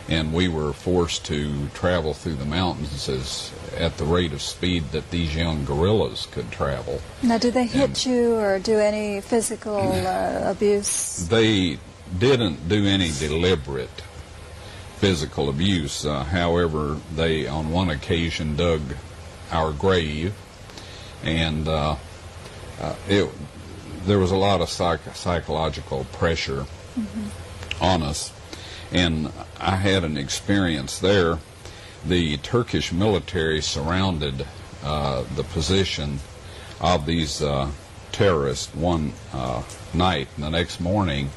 and we were forced to travel through the mountains at the rate of speed that these young guerrillas could travel. Now, did they hit you or do any physical abuse? They didn't do any deliberate physical abuse. However, they on one occasion dug our grave, and there was a lot of psychological pressure on us. And I had an experience there. The Turkish military surrounded the position of these terrorists one night, and the next morning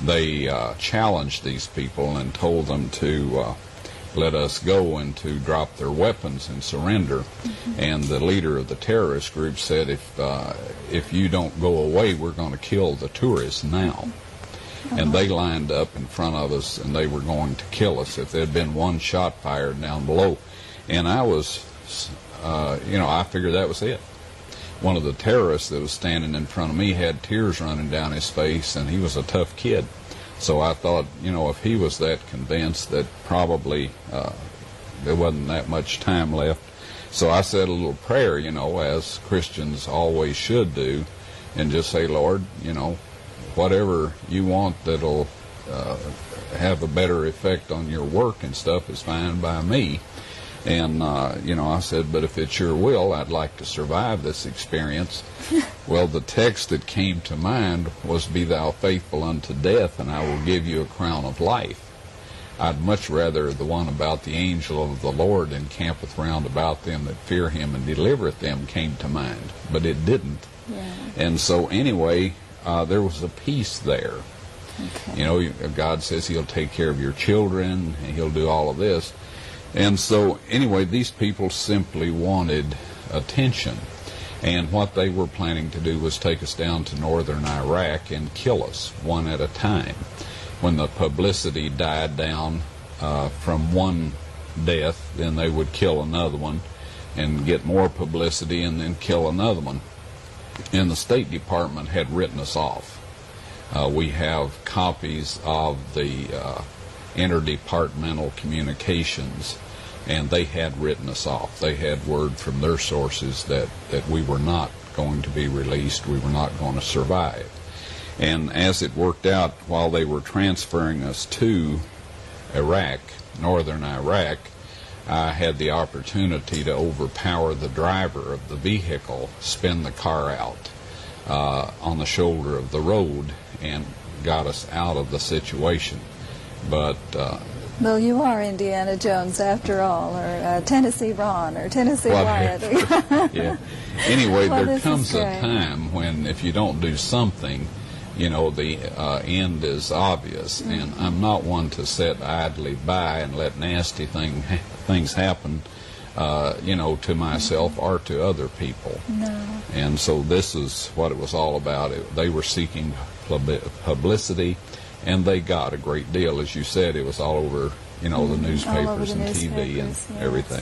they challenged these people and told them to let us go and to drop their weapons and surrender. And the leader of the terrorist group said, if you don't go away, we're going to kill the tourists now. And they lined up in front of us, and they were going to kill us if there had been one shot fired down below. And I was, I figured that was it. One of the terrorists that was standing in front of me had tears running down his face, and he was a tough kid. So I thought, if he was that convinced, that probably there wasn't that much time left. So I said a little prayer, as Christians always should do, and just say, Lord, whatever you want that'll have a better effect on your work and stuff is fine by me. And, I said, but if it's your will, I'd like to survive this experience. Well, the text that came to mind was, be thou faithful unto death, and I will give you a crown of life. I'd much rather the one about the angel of the Lord encampeth round about them that fear him and delivereth them came to mind, but it didn't. Yeah. And so anyway, there was a peace there. Okay. God says he'll take care of your children, and he'll do all of this. And so, anyway, these people simply wanted attention. And what they were planning to do was take us down to northern Iraq and kill us one at a time. When the publicity died down from one death, then they would kill another one and get more publicity and then kill another one. And the State Department had written us off. We have copies of the interdepartmental communications, and they had written us off. They had word from their sources that we were not going to be released, we were not going to survive. And as it worked out, while they were transferring us to Iraq, northern Iraq, I had the opportunity to overpower the driver of the vehicle, spin the car out on the shoulder of the road, and got us out of the situation. But well, you are Indiana Jones after all, or Tennessee Ron, or Tennessee Wyatt. Yeah. Anyway, there comes a time when if you don't do something, the end is obvious. And I'm not one to sit idly by and let nasty things happen, to myself or to other people. No. And so this is what it was all about. They were seeking publicity, and they got a great deal. As you said, it was all over, the newspapers and TV and everything.